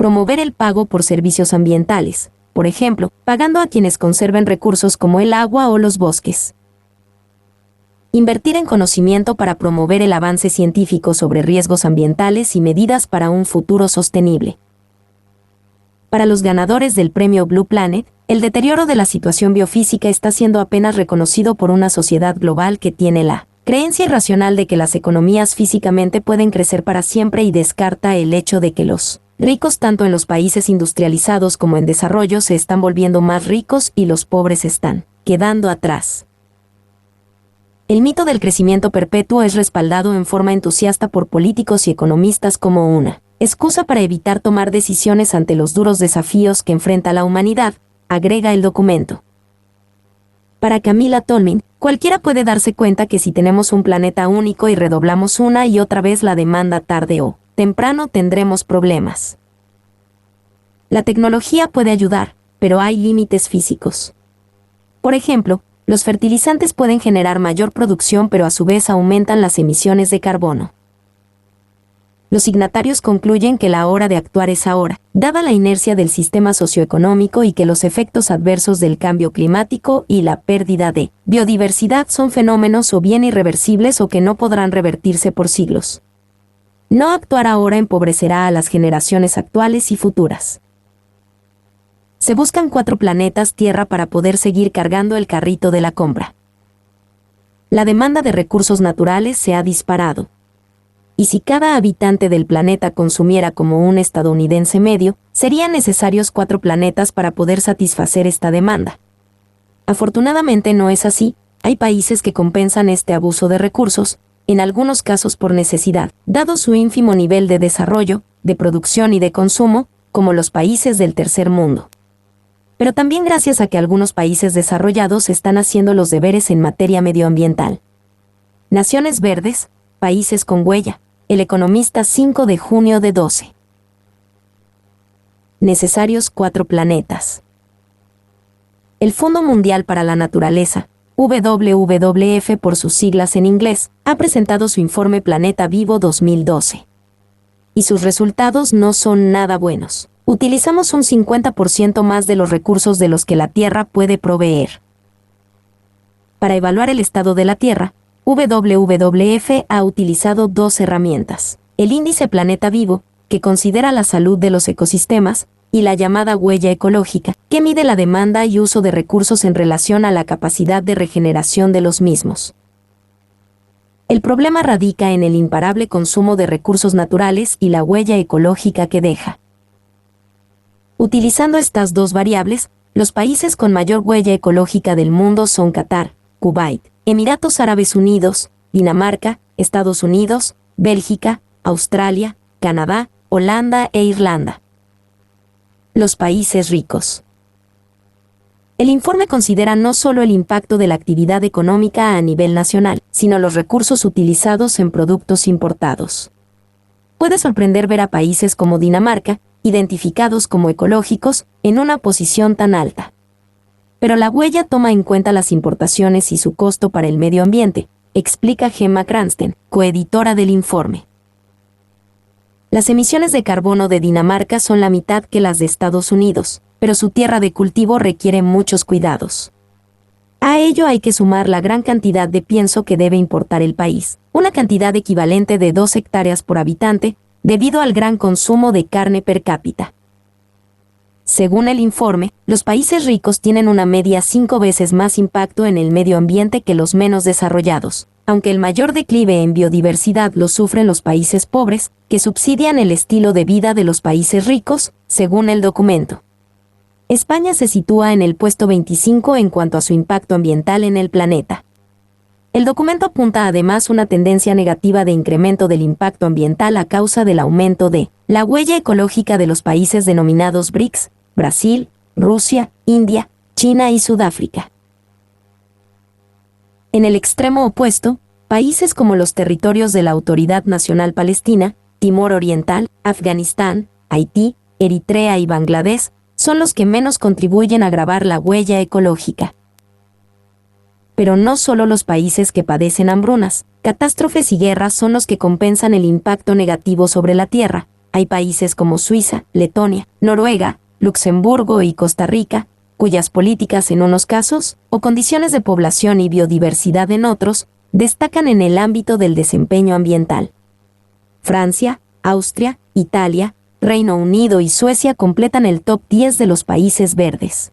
promover el pago por servicios ambientales, por ejemplo, pagando a quienes conserven recursos como el agua o los bosques. Invertir en conocimiento para promover el avance científico sobre riesgos ambientales y medidas para un futuro sostenible. Para los ganadores del premio Blue Planet, el deterioro de la situación biofísica está siendo apenas reconocido por una sociedad global que tiene la creencia irracional de que las economías físicamente pueden crecer para siempre y descarta el hecho de que los ricos tanto en los países industrializados como en desarrollo se están volviendo más ricos y los pobres están quedando atrás. El mito del crecimiento perpetuo es respaldado en forma entusiasta por políticos y economistas como una excusa para evitar tomar decisiones ante los duros desafíos que enfrenta la humanidad, agrega el documento. Para Camila Tolmin, cualquiera puede darse cuenta que si tenemos un planeta único y redoblamos una y otra vez la demanda tarde o temprano tendremos problemas. La tecnología puede ayudar, pero hay límites físicos. Por ejemplo, los fertilizantes pueden generar mayor producción pero a su vez aumentan las emisiones de carbono. Los signatarios concluyen que la hora de actuar es ahora, dada la inercia del sistema socioeconómico y que los efectos adversos del cambio climático y la pérdida de biodiversidad son fenómenos o bien irreversibles o que no podrán revertirse por siglos. No actuar ahora empobrecerá a las generaciones actuales y futuras. Se buscan 4 planetas Tierra para poder seguir cargando el carrito de la compra. La demanda de recursos naturales se ha disparado. Y si cada habitante del planeta consumiera como un estadounidense medio, serían necesarios 4 planetas para poder satisfacer esta demanda. Afortunadamente no es así, hay países que compensan este abuso de recursos, en algunos casos por necesidad, dado su ínfimo nivel de desarrollo, de producción y de consumo, como los países del tercer mundo. Pero también gracias a que algunos países desarrollados están haciendo los deberes en materia medioambiental. Naciones verdes, países con huella. El Economista 5 de junio de 12. Necesarios 4 planetas. El Fondo Mundial para la Naturaleza, WWF por sus siglas en inglés, ha presentado su informe Planeta Vivo 2012. Y sus resultados no son nada buenos. Utilizamos un 50% más de los recursos de los que la Tierra puede proveer. Para evaluar el estado de la Tierra, WWF ha utilizado 2 herramientas: el índice Planeta Vivo, que considera la salud de los ecosistemas, y la llamada huella ecológica, que mide la demanda y uso de recursos en relación a la capacidad de regeneración de los mismos. El problema radica en el imparable consumo de recursos naturales y la huella ecológica que deja. Utilizando estas 2 variables, los países con mayor huella ecológica del mundo son Qatar, Kuwait, Emiratos Árabes Unidos, Dinamarca, Estados Unidos, Bélgica, Australia, Canadá, Holanda e Irlanda. Los países ricos. El informe considera no solo el impacto de la actividad económica a nivel nacional, sino los recursos utilizados en productos importados. Puede sorprender ver a países como Dinamarca, identificados como ecológicos, en una posición tan alta. Pero la huella toma en cuenta las importaciones y su costo para el medio ambiente, explica Gemma Cransten, coeditora del informe. Las emisiones de carbono de Dinamarca son la mitad que las de Estados Unidos, pero su tierra de cultivo requiere muchos cuidados. A ello hay que sumar la gran cantidad de pienso que debe importar el país, una cantidad equivalente de 2 hectáreas por habitante, debido al gran consumo de carne per cápita. Según el informe, los países ricos tienen una media 5 veces más impacto en el medio ambiente que los menos desarrollados, aunque el mayor declive en biodiversidad lo sufren los países pobres, que subsidian el estilo de vida de los países ricos, según el documento. España se sitúa en el puesto 25 en cuanto a su impacto ambiental en el planeta. El documento apunta además una tendencia negativa de incremento del impacto ambiental a causa del aumento de la huella ecológica de los países denominados BRICS, Brasil, Rusia, India, China y Sudáfrica. En el extremo opuesto, países como los territorios de la Autoridad Nacional Palestina, Timor Oriental, Afganistán, Haití, Eritrea y Bangladesh, son los que menos contribuyen a agravar la huella ecológica. Pero no solo los países que padecen hambrunas, catástrofes y guerras son los que compensan el impacto negativo sobre la Tierra, hay países como Suiza, Letonia, Noruega, Luxemburgo y Costa Rica, cuyas políticas en unos casos, o condiciones de población y biodiversidad en otros, destacan en el ámbito del desempeño ambiental. Francia, Austria, Italia, Reino Unido y Suecia completan el top 10 de los países verdes.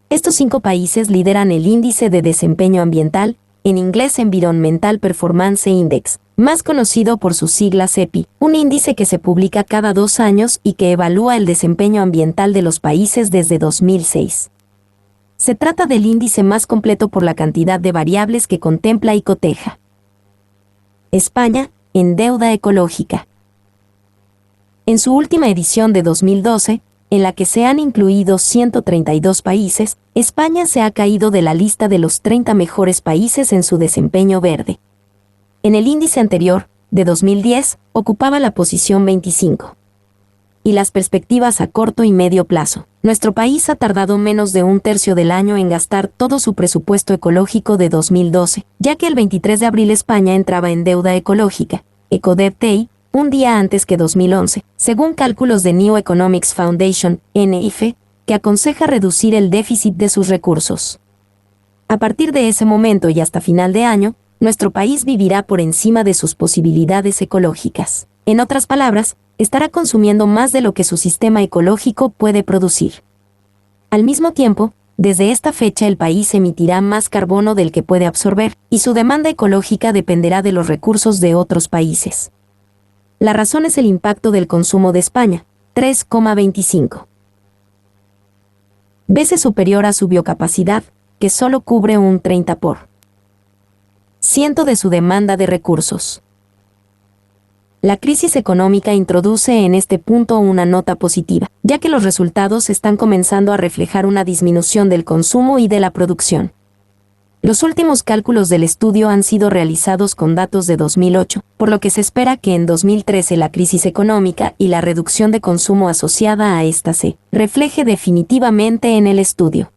Estos 5 países lideran el índice de desempeño ambiental, en inglés Environmental Performance Index, más conocido por sus siglas EPI, un índice que se publica cada 2 años y que evalúa el desempeño ambiental de los países desde 2006. Se trata del índice más completo por la cantidad de variables que contempla y coteja. España, en deuda ecológica. En su última edición de 2012, en la que se han incluido 132 países, España se ha caído de la lista de los 30 mejores países en su desempeño verde. En el índice anterior, de 2010, ocupaba la posición 25. Y las perspectivas a corto y medio plazo. Nuestro país ha tardado menos de un tercio del año en gastar todo su presupuesto ecológico de 2012, ya que el 23 de abril España entraba en deuda ecológica, EcoDebtDay, un día antes que 2011, según cálculos de New Economics Foundation, NIF, que aconseja reducir el déficit de sus recursos. A partir de ese momento y hasta final de año, nuestro país vivirá por encima de sus posibilidades ecológicas. En otras palabras, estará consumiendo más de lo que su sistema ecológico puede producir. Al mismo tiempo, desde esta fecha el país emitirá más carbono del que puede absorber, y su demanda ecológica dependerá de los recursos de otros países. La razón es el impacto del consumo de España, 3,25 veces superior a su biocapacidad, que solo cubre un 30% de su demanda de recursos. La crisis económica introduce en este punto una nota positiva, ya que los resultados están comenzando a reflejar una disminución del consumo y de la producción. Los últimos cálculos del estudio han sido realizados con datos de 2008, por lo que se espera que en 2013 la crisis económica y la reducción de consumo asociada a esta se refleje definitivamente en el estudio.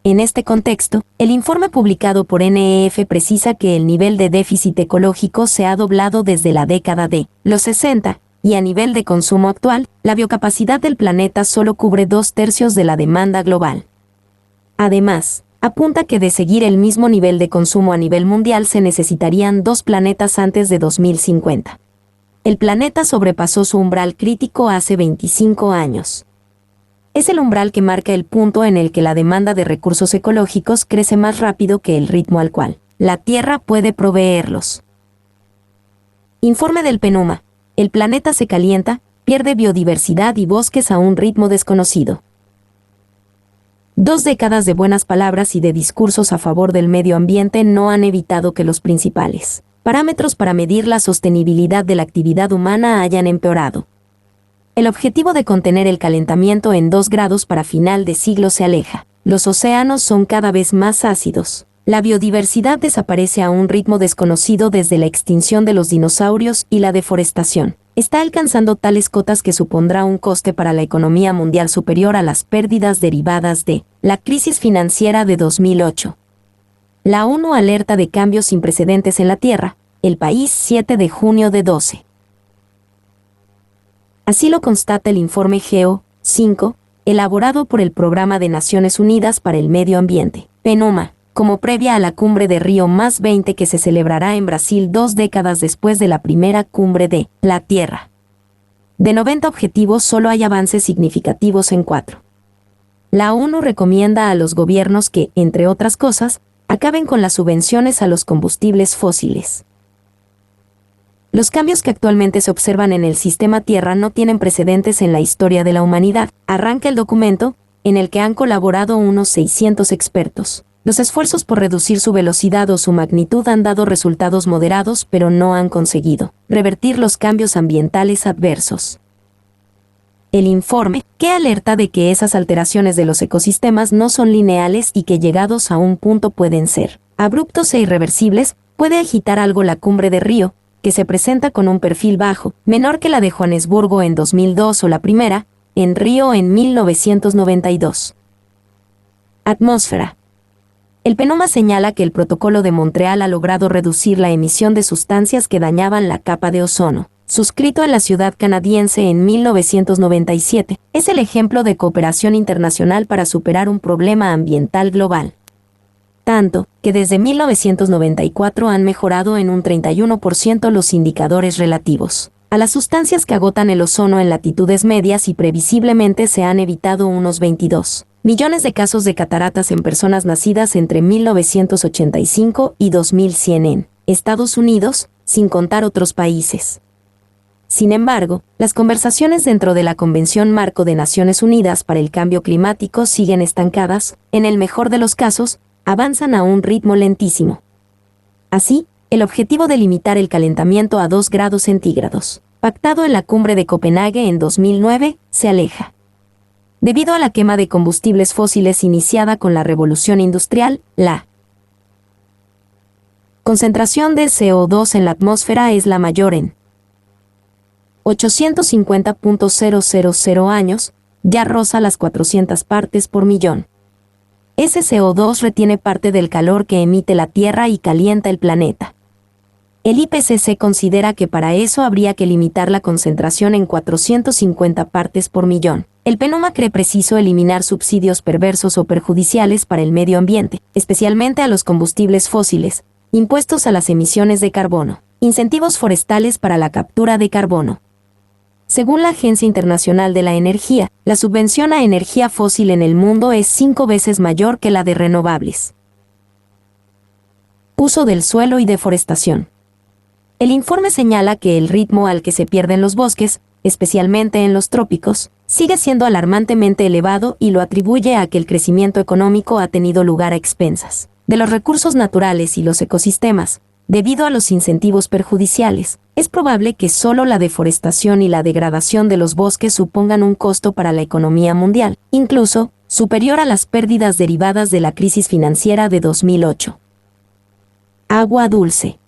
En este contexto, el informe publicado por NEF precisa que el nivel de déficit ecológico se ha doblado desde la década de los 60, y a nivel de consumo actual, la biocapacidad del planeta solo cubre 2/3 de la demanda global. Además, apunta que de seguir el mismo nivel de consumo a nivel mundial se necesitarían 2 planetas antes de 2050. El planeta sobrepasó su umbral crítico hace 25 años. Es el umbral que marca el punto en el que la demanda de recursos ecológicos crece más rápido que el ritmo al cual la Tierra puede proveerlos. Informe del PNUMA. El planeta se calienta, pierde biodiversidad y bosques a un ritmo desconocido. 2 décadas de buenas palabras y de discursos a favor del medio ambiente no han evitado que los principales parámetros para medir la sostenibilidad de la actividad humana hayan empeorado. El objetivo de contener el calentamiento en 2 grados para final de siglo se aleja. Los océanos son cada vez más ácidos. La biodiversidad desaparece a un ritmo desconocido desde la extinción de los dinosaurios y la deforestación está alcanzando tales cotas que supondrá un coste para la economía mundial superior a las pérdidas derivadas de la crisis financiera de 2008. La ONU alerta de cambios sin precedentes en la Tierra, el país 7 de junio de 12. Así lo constata el informe GEO 5, elaborado por el Programa de Naciones Unidas para el Medio Ambiente, PNUMA, como previa a la cumbre de Río +20 que se celebrará en Brasil 2 décadas después de la primera cumbre de la Tierra. De 90 objetivos solo hay avances significativos en 4. La ONU recomienda a los gobiernos que, entre otras cosas, acaben con las subvenciones a los combustibles fósiles. Los cambios que actualmente se observan en el sistema Tierra no tienen precedentes en la historia de la humanidad, arranca el documento, en el que han colaborado unos 600 expertos. Los esfuerzos por reducir su velocidad o su magnitud han dado resultados moderados, pero no han conseguido revertir los cambios ambientales adversos. El informe, que alerta de que esas alteraciones de los ecosistemas no son lineales y que llegados a un punto pueden ser abruptos e irreversibles, puede agitar algo la cumbre de Río, que se presenta con un perfil bajo, menor que la de Johannesburgo en 2002 o la primera, en Río en 1992. Atmósfera. El PNUMA señala que el Protocolo de Montreal ha logrado reducir la emisión de sustancias que dañaban la capa de ozono, suscrito en la ciudad canadiense en 1997, es el ejemplo de cooperación internacional para superar un problema ambiental global. Tanto que desde 1994 han mejorado en un 31% los indicadores relativos a las sustancias que agotan el ozono en latitudes medias y previsiblemente se han evitado unos 22 millones de casos de cataratas en personas nacidas entre 1985 y 2100 en Estados Unidos, sin contar otros países. Sin embargo, las conversaciones dentro de la Convención Marco de Naciones Unidas para el Cambio Climático siguen estancadas, en el mejor de los casos, avanzan a un ritmo lentísimo. Así, el objetivo de limitar el calentamiento a 2 grados centígrados, pactado en la cumbre de Copenhague en 2009, se aleja. Debido a la quema de combustibles fósiles iniciada con la revolución industrial, la concentración de CO2 en la atmósfera es la mayor en 850.000 años, ya roza las 400 partes por millón. Ese CO2 retiene parte del calor que emite la Tierra y calienta el planeta. El IPCC considera que para eso habría que limitar la concentración en 450 partes por millón. El PNUMA cree preciso eliminar subsidios perversos o perjudiciales para el medio ambiente, especialmente a los combustibles fósiles, impuestos a las emisiones de carbono, incentivos forestales para la captura de carbono. Según la Agencia Internacional de la Energía, la subvención a energía fósil en el mundo es 5 veces mayor que la de renovables. Uso del suelo y deforestación. El informe señala que el ritmo al que se pierden los bosques, especialmente en los trópicos, sigue siendo alarmantemente elevado y lo atribuye a que el crecimiento económico ha tenido lugar a expensas de los recursos naturales y los ecosistemas. Debido a los incentivos perjudiciales, es probable que solo la deforestación y la degradación de los bosques supongan un costo para la economía mundial, incluso superior a las pérdidas derivadas de la crisis financiera de 2008. Agua dulce.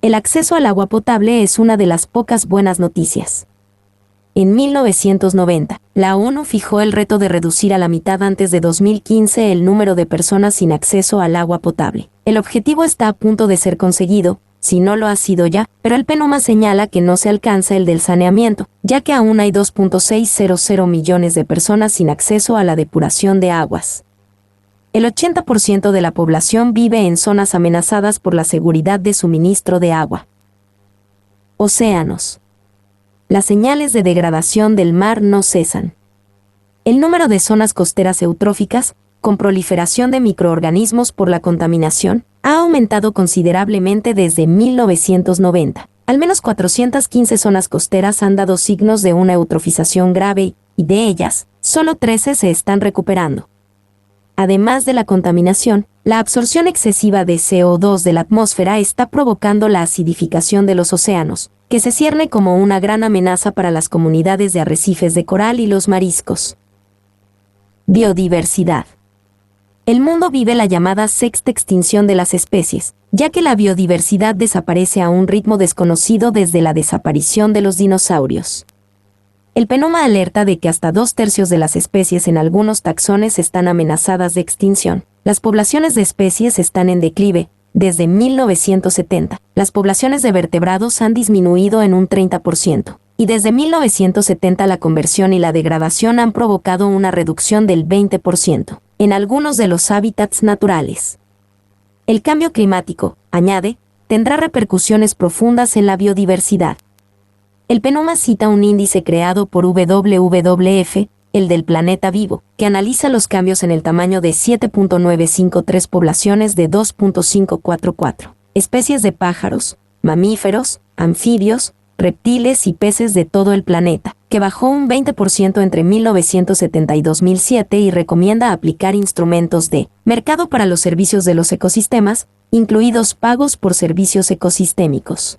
El acceso al agua potable es una de las pocas buenas noticias. En 1990, la ONU fijó el reto de reducir a la mitad antes de 2015 el número de personas sin acceso al agua potable. El objetivo está a punto de ser conseguido, si no lo ha sido ya, pero el PNUMA señala que no se alcanza el del saneamiento, ya que aún hay 2.600 millones de personas sin acceso a la depuración de aguas. El 80% de la población vive en zonas amenazadas por la seguridad de suministro de agua. Océanos. Las señales de degradación del mar no cesan. El número de zonas costeras eutróficas, con proliferación de microorganismos por la contaminación, ha aumentado considerablemente desde 1990. Al menos 415 zonas costeras han dado signos de una eutrofización grave y, de ellas, solo 13 se están recuperando. Además de la contaminación, la absorción excesiva de CO2 de la atmósfera está provocando la acidificación de los océanos, que se cierne como una gran amenaza para las comunidades de arrecifes de coral y los mariscos. Biodiversidad. El mundo vive la llamada sexta extinción de las especies, ya que la biodiversidad desaparece a un ritmo desconocido desde la desaparición de los dinosaurios. El PNUMA alerta de que hasta 2/3 de las especies en algunos taxones están amenazadas de extinción. Las poblaciones de especies están en declive. Desde 1970, las poblaciones de vertebrados han disminuido en un 30%, y desde 1970 la conversión y la degradación han provocado una reducción del 20% en algunos de los hábitats naturales. El cambio climático, añade, tendrá repercusiones profundas en la biodiversidad. El PNUMA cita un índice creado por WWF, el del planeta vivo, que analiza los cambios en el tamaño de 7.953 poblaciones de 2.544 especies de pájaros, mamíferos, anfibios, reptiles y peces de todo el planeta, que bajó un 20% entre 1970 y 2007 y recomienda aplicar instrumentos de mercado para los servicios de los ecosistemas, incluidos pagos por servicios ecosistémicos.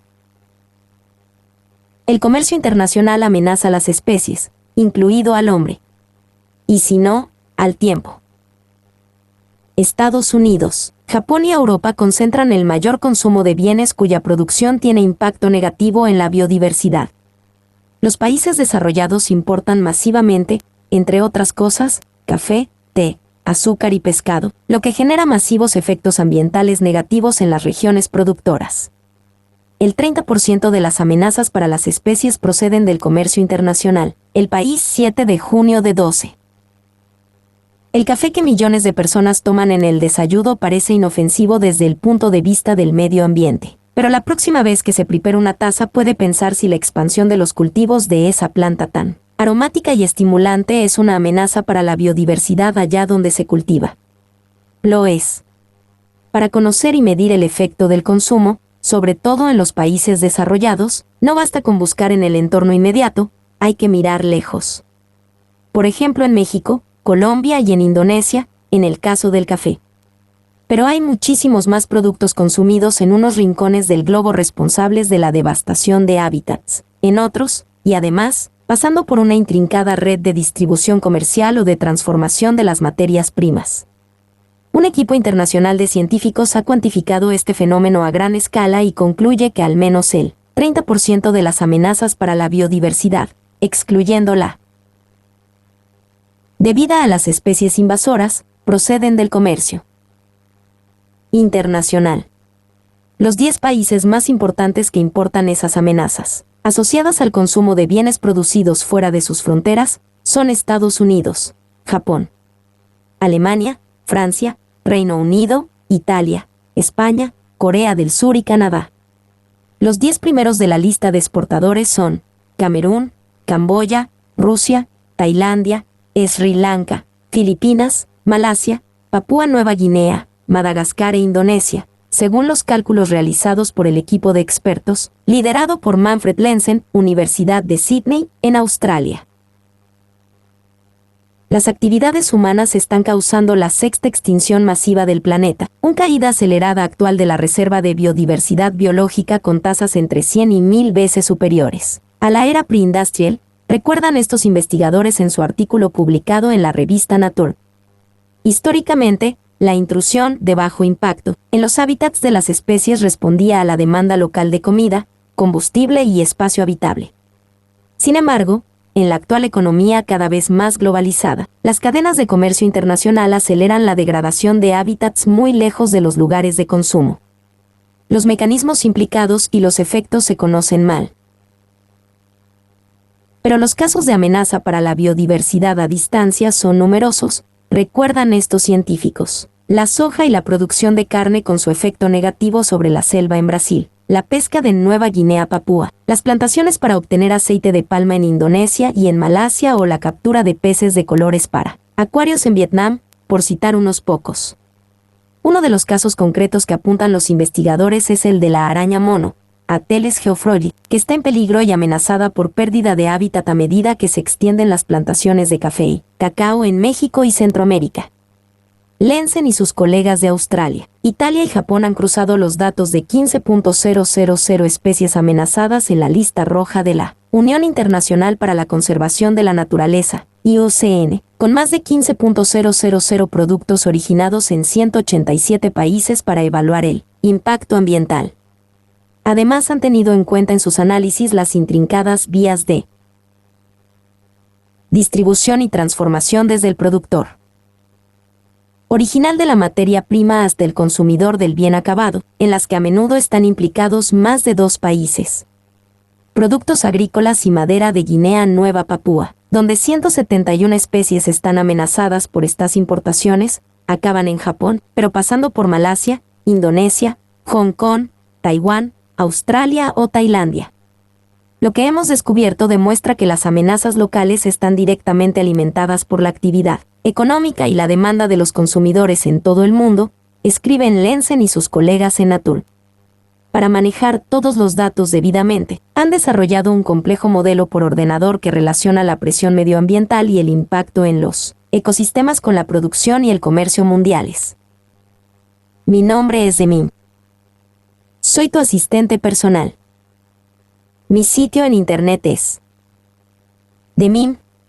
El comercio internacional amenaza a las especies, incluido al hombre. Y si no, al tiempo. Estados Unidos, Japón y Europa concentran el mayor consumo de bienes cuya producción tiene impacto negativo en la biodiversidad. Los países desarrollados importan masivamente, entre otras cosas, café, té, azúcar y pescado, lo que genera masivos efectos ambientales negativos en las regiones productoras. El 30% de las amenazas para las especies proceden del comercio internacional. El País, 7 de junio de 12. El café que millones de personas toman en el desayuno parece inofensivo desde el punto de vista del medio ambiente. Pero la próxima vez que se prepare una taza puede pensar si la expansión de los cultivos de esa planta tan aromática y estimulante es una amenaza para la biodiversidad allá donde se cultiva. Lo es. Para conocer y medir el efecto del consumo, sobre todo en los países desarrollados, no basta con buscar en el entorno inmediato, hay que mirar lejos. Por ejemplo, en México, Colombia y en Indonesia, en el caso del café. Pero hay muchísimos más productos consumidos en unos rincones del globo responsables de la devastación de hábitats, en otros, y además, pasando por una intrincada red de distribución comercial o de transformación de las materias primas. Un equipo internacional de científicos ha cuantificado este fenómeno a gran escala y concluye que al menos el 30% de las amenazas para la biodiversidad, excluyendo la debida a las especies invasoras, proceden del comercio internacional. Los 10 países más importantes que importan esas amenazas, asociadas al consumo de bienes producidos fuera de sus fronteras, son Estados Unidos, Japón, Alemania, Francia, Reino Unido, Italia, España, Corea del Sur y Canadá. Los 10 primeros de la lista de exportadores son Camerún, Camboya, Rusia, Tailandia, Sri Lanka, Filipinas, Malasia, Papúa Nueva Guinea, Madagascar e Indonesia, según los cálculos realizados por el equipo de expertos, liderado por Manfred Lenzen, Universidad de Sydney, en Australia. Las actividades humanas están causando la sexta extinción masiva del planeta, una caída acelerada actual de la reserva de biodiversidad biológica con tasas entre 100 y 1000 veces superiores a la era preindustrial, recuerdan estos investigadores en su artículo publicado en la revista Nature. Históricamente, la intrusión de bajo impacto en los hábitats de las especies respondía a la demanda local de comida, combustible y espacio habitable. Sin embargo, en la actual economía cada vez más globalizada, las cadenas de comercio internacional aceleran la degradación de hábitats muy lejos de los lugares de consumo. Los mecanismos implicados y los efectos se conocen mal. Pero los casos de amenaza para la biodiversidad a distancia son numerosos, recuerdan estos científicos. La soja y la producción de carne con su efecto negativo sobre la selva en Brasil, la pesca de Nueva Guinea Papúa, las plantaciones para obtener aceite de palma en Indonesia y en Malasia o la captura de peces de colores para acuarios en Vietnam, por citar unos pocos. Uno de los casos concretos que apuntan los investigadores es el de la araña mono, Ateles geoffroyi, que está en peligro y amenazada por pérdida de hábitat a medida que se extienden las plantaciones de café y cacao en México y Centroamérica. Lenzen y sus colegas de Australia, Italia y Japón han cruzado los datos de 15.000 especies amenazadas en la lista roja de la Unión Internacional para la Conservación de la Naturaleza, IUCN, con más de 15.000 productos originados en 187 países para evaluar el impacto ambiental. Además han tenido en cuenta en sus análisis las intrincadas vías de distribución y transformación desde el productor original de la materia prima hasta el consumidor del bien acabado, en las que a menudo están implicados más de 2 países. Productos agrícolas y madera de Guinea Nueva Papúa, donde 171 especies están amenazadas por estas importaciones, acaban en Japón, pero pasando por Malasia, Indonesia, Hong Kong, Taiwán, Australia o Tailandia. Lo que hemos descubierto demuestra que las amenazas locales están directamente alimentadas por la actividad económica y la demanda de los consumidores en todo el mundo, escriben Lenzen y sus colegas en Nature. Para manejar todos los datos debidamente, han desarrollado un complejo modelo por ordenador que relaciona la presión medioambiental y el impacto en los ecosistemas con la producción y el comercio mundiales. Mi nombre es Demim. Soy tu asistente personal. Mi sitio en internet es demim.es.tl.